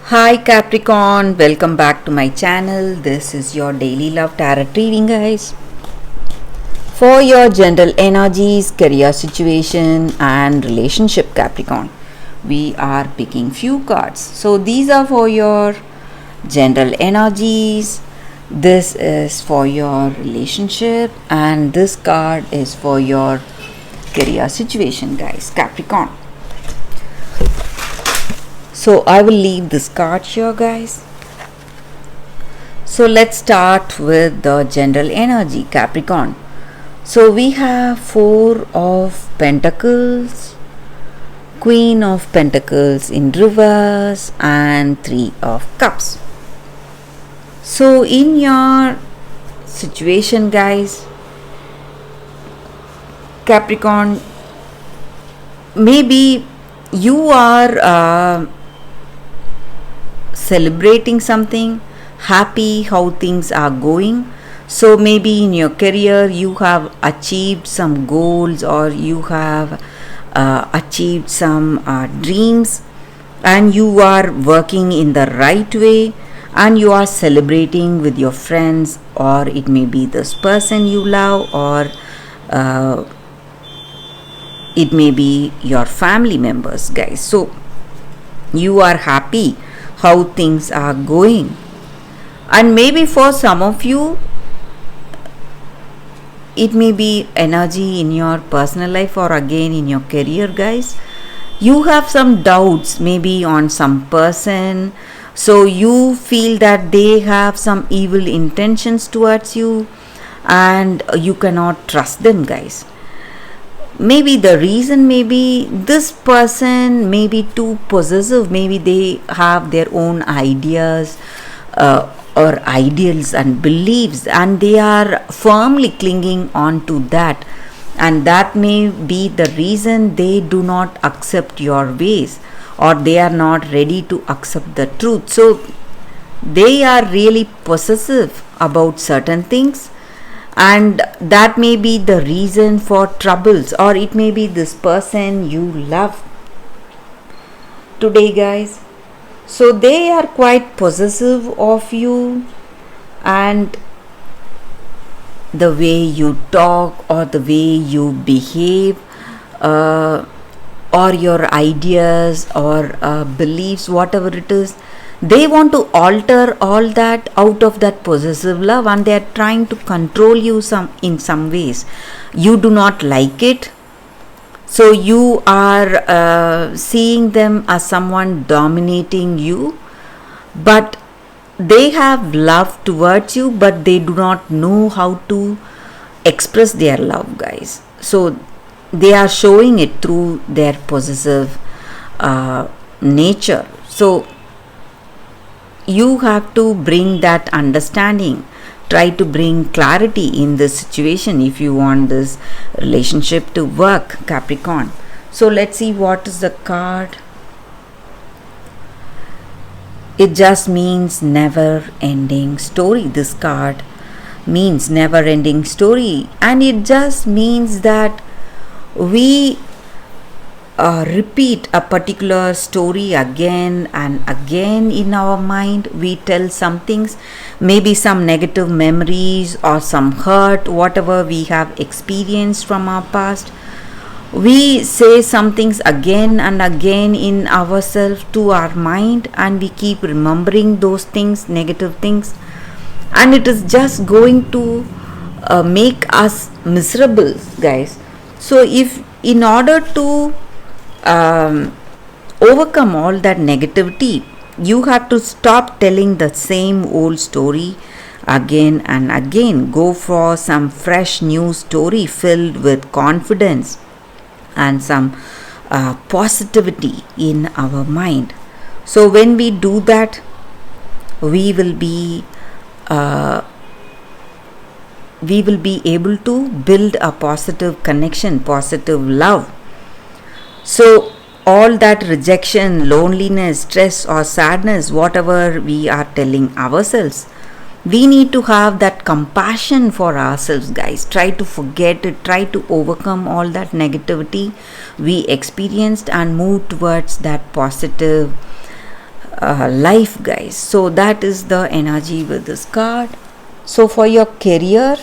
Hi Capricorn, welcome back to my channel. This is your daily love tarot reading, guys. For your general energies, career situation, and relationship, Capricorn, we are picking few cards. So these are for your general energies. This is for your relationship, and this card is for your career situation, guys. Capricorn. So I will leave this card here, guys. So let's start with the general energy, Capricorn. So we have Four of Pentacles, Queen of Pentacles in reverse, and Three of Cups. So in your situation, guys, Capricorn, maybe you are celebrating something, happy how things are going. So maybe in your career you have achieved some goals, or you have achieved some dreams, and you are working in the right way, and you are celebrating with your friends, or it may be this person you love, or it may be your family members, guys. So you are happy how things are going. And maybe for some of you, it may be energy in your personal life, or again in your career, guys. You have some doubts maybe on some person, so you feel that they have some evil intentions towards you, and you cannot trust them, guys. Maybe the reason, maybe this person may be too possessive, maybe they have their own ideas or ideals and beliefs, and they are firmly clinging on to that, and that may be the reason they do not accept your ways, or they are not ready to accept the truth. So they are really possessive about certain things, and that may be the reason for troubles, or it may be this person you love today, guys. So they are quite possessive of you, and the way you talk, or the way you behave, or your ideas, or beliefs, whatever it is, they want to alter all that out of that possessive love, and they are trying to control you in some ways. You do not like it, so you are seeing them as someone dominating you, but they have love towards you, but they do not know how to express their love, guys. So they are showing it through their possessive nature. So you have to bring that understanding, try to bring clarity in this situation if you want this relationship to work, Capricorn. So let's see what is the card. It just means never ending story. This card means never ending story, and it just means that we repeat a particular story again and again in our mind. We tell some things, maybe some negative memories or some hurt, whatever we have experienced from our past. We say some things again and again in ourselves to our mind, and we keep remembering those things, negative things, and it is just going to make us miserable, guys. So if in order to overcome all that negativity, you have to stop telling the same old story again and again. Go for some fresh new story filled with confidence and some positivity in our mind. So when we do that, we will be able to build a positive connection, positive love. So all that rejection, loneliness, stress or sadness, whatever we are telling ourselves, we need to have that compassion for ourselves, guys. Try to forget it, try to overcome all that negativity we experienced, and move towards that positive life, guys. So that is the energy with this card. So for your career,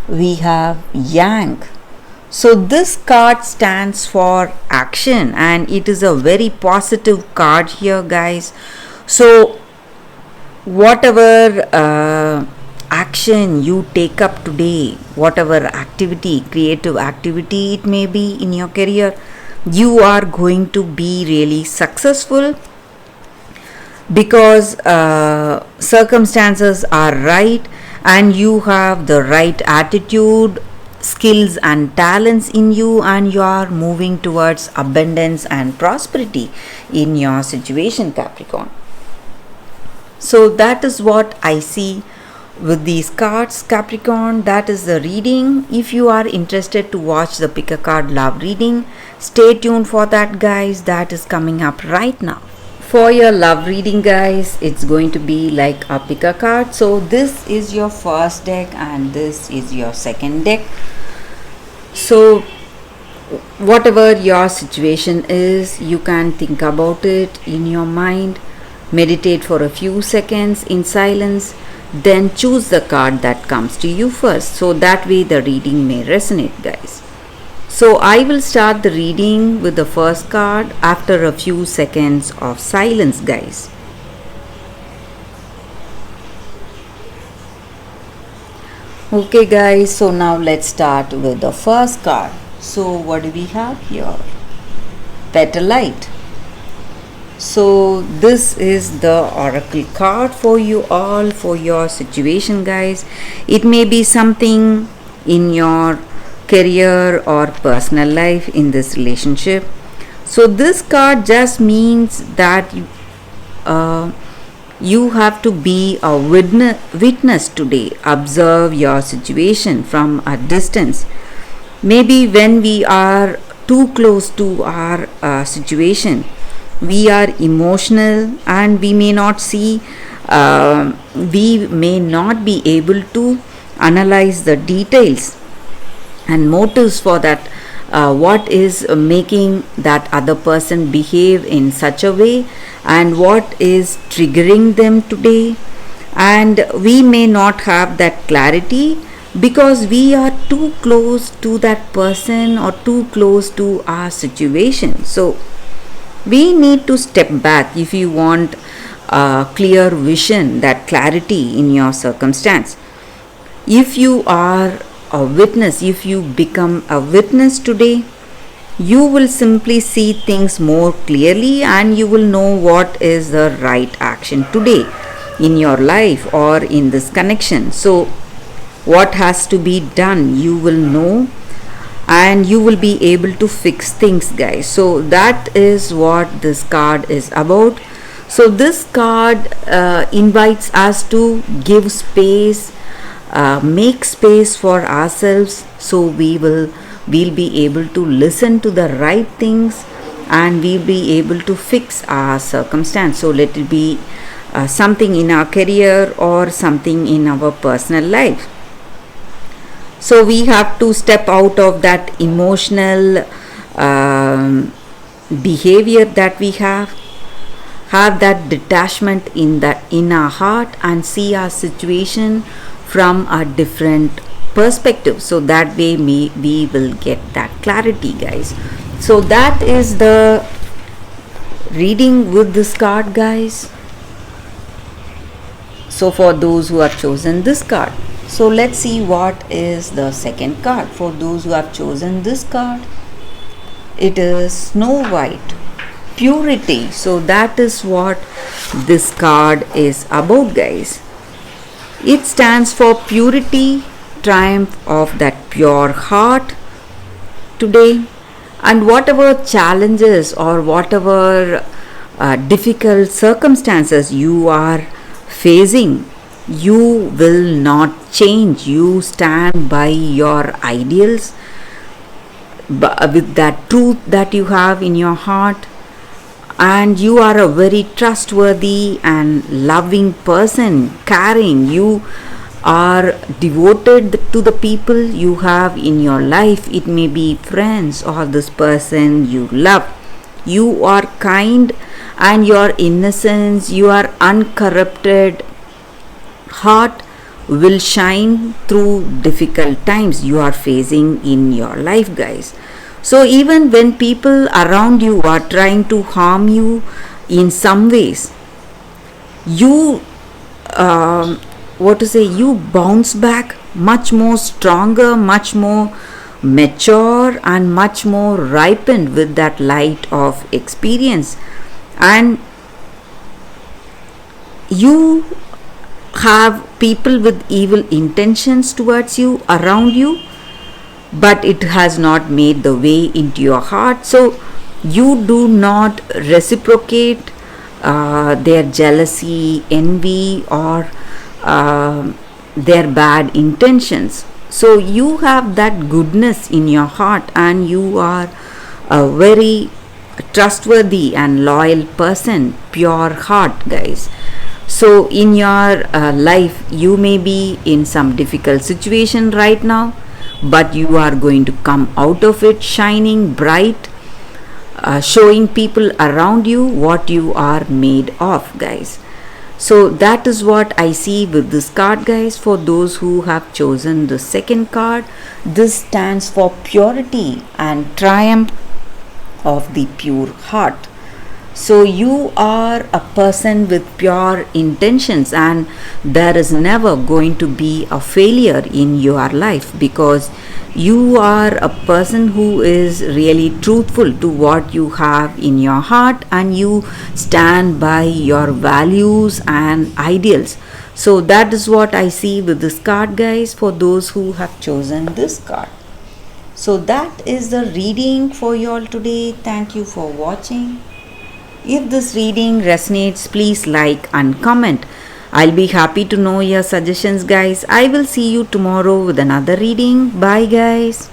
we have Yang. So this card stands for action, and it is a very positive card here, guys. So whatever action you take up today, whatever activity, creative activity it may be in your career, you are going to be really successful, because circumstances are right and you have the right attitude, skills and talents in you, and you are moving towards abundance and prosperity in your situation, Capricorn. So that is what I see with these cards, Capricorn. That is the reading. If you are interested to watch the pick a card love reading, stay tuned for that, guys. That is coming up right now. For your love reading, guys, it's going to be like a pick a card. So this is your first deck and this is your second deck. So whatever your situation is, you can think about it in your mind, meditate for a few seconds in silence, then choose the card that comes to you first, so that way the reading may resonate, guys. So I will start the reading with the first card after a few seconds of silence, guys. Okay, guys, so now let's start with the first card. So what do we have here? Petalite. So this is the oracle card for you all, for your situation, guys. It may be something in your career or personal life in this relationship. So this card just means that you have to be a witness today. Observe your situation from a distance. Maybe when we are too close to our situation, we are emotional and we may not see, we may not be able to analyze the details and motives for that, what is making that other person behave in such a way and what is triggering them today. And we may not have that clarity because we are too close to that person or too close to our situation. So we need to step back if you want a clear vision, that clarity in your circumstance. If you are a witness, if you become a witness today, you will simply see things more clearly and you will know what is the right action today in your life or in this connection. So what has to be done, you will know, and you will be able to fix things, guys. So that is what this card is about. So this card invites us to give space, make space for ourselves, so we'll be able to listen to the right things and we'll be able to fix our circumstance. So let it be something in our career or something in our personal life. So we have to step out of that emotional behavior that we have that detachment in our heart and see our situation from a different perspective. So that way we will get that clarity, guys. So that is the reading with this card, guys. So for those who have chosen this card, so let's see what is the second card. For those who have chosen this card, it is Snow White, purity. So that is what this card is about, guys. It stands for purity, triumph of that pure heart today. And whatever challenges or whatever difficult circumstances you are facing, you will not change. You stand by your ideals with that truth that you have in your heart, and you are a very trustworthy and loving person, caring. You are devoted to the people you have in your life. It may be friends or this person you love. You are kind and your innocence, your uncorrupted heart will shine through difficult times you are facing in your life, guys. So even when people around you are trying to harm you in some ways, you you bounce back much more stronger, much more mature, and much more ripened with that light of experience. And you have people with evil intentions towards you, around you, but it has not made the way into your heart. So you do not reciprocate their jealousy, envy, or their bad intentions. So you have that goodness in your heart, and you are a very trustworthy and loyal person, pure heart, guys. So in your life, you may be in some difficult situation right now, but you are going to come out of it shining bright, showing people around you what you are made of, guys. So that is what I see with this card, guys. For those who have chosen the second card, this stands for purity and triumph of the pure heart. So you are a person with pure intentions, and there is never going to be a failure in your life, because you are a person who is really truthful to what you have in your heart, and you stand by your values and ideals. So that is what I see with this card, guys, for those who have chosen this card. So that is the reading for you all today. Thank you for watching. If this reading resonates, please like and comment. I'll be happy to know your suggestions, guys. I will see you tomorrow with another reading. Bye, guys.